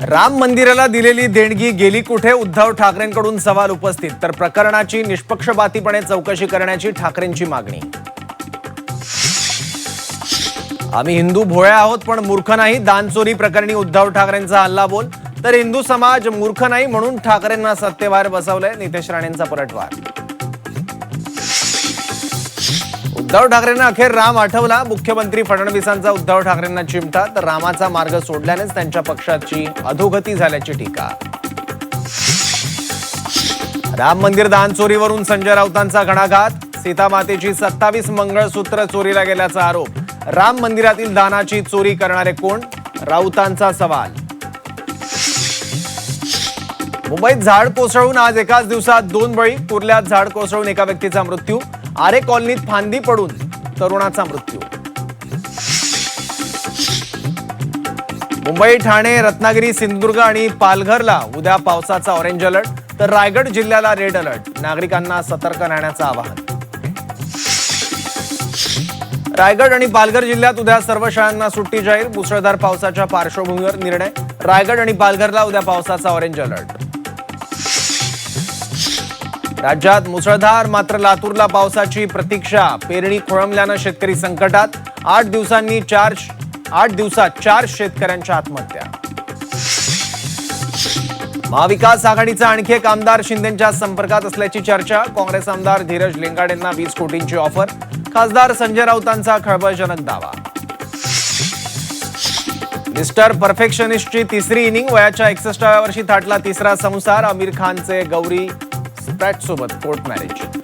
राम मंदिराला दिलेली देणगी गेली कुठे? उद्धव ठाकरेंकडून सवाल उपस्थित. तर प्रकरणाची निष्पक्षपातीपणे चौकशी करण्याची ठाकरेंची मागणी. आम्ही हिंदू भोळे आहोत पण मूर्ख नाही. दानचोरी प्रकरणी उद्धव ठाकरेंचा हल्लाबोल. तर हिंदू समाज मूर्ख नाही म्हणून ठाकरेंना सत्तेबाहेर बसवलंय. नितेश राणेंचा पलटवार. उद्धव ठाकरेंना अखेर राम आठवला. मुख्यमंत्री फडणवीसांचा उद्धव ठाकरेंना चिमटा. तर रामाचा मार्ग सोडल्यानेच त्यांच्या पक्षाची अधोगती झाल्याची टीका. राम मंदिर दान चोरीवरून संजय राऊतांचा घणाघात. सीतामातेची 27 मंगळसूत्र चोरीला गेल्याचा आरोप. राम मंदिरातील दानाची चोरी करणारे कोण? राऊतांचा सवाल. मुंबईत झाड कोसळून आज एकाच दिवसात 2 बळी. कुर्ल्यात झाड कोसळून एका व्यक्तीचा मृत्यू. आरे कॉलनीत फांदी पडून तरुणाचा मृत्यू. मुंबई, ठाणे, रत्नागिरी, सिंधुदुर्ग आणि पालघरला उद्या पावसाचा ऑरेंज अलर्ट. तर रायगड जिल्ह्याला रेड अलर्ट. नागरिकांना सतर्क राहण्याचं आवाहन. रायगड आणि पालघर जिल्ह्यात उद्या सर्व शाळांना सुट्टी जाहीर. मुसळधार पावसाच्या पार्श्वभूमीवर निर्णय. रायगड आणि पालघरला उद्या पावसाचा ऑरेंज अलर्ट. राज्यात मुसळधार, मात्र लातूरला पावसाची प्रतीक्षा. पेरणी खोळंबल्यानं शेतकरी संकटात. 8 दिवसात 4 शेतकऱ्यांच्या आत्महत्या. महाविकास आघाडीचा आणखी एक आमदार शिंदेंच्या संपर्कात असल्याची चर्चा. काँग्रेस आमदार धीरज लिंगाडेंना 20 कोटींची ऑफर. खासदार संजय राऊतांचा खळबळजनक दावा. मिस्टर परफेक्शनिस्टची तिसरी इनिंग. वयाच्या 61व्या वर्षी थाटला तिसरा संसार. आमिर खानचे गौरी स्प्रॅट सोबत कोर्ट मॅरेज.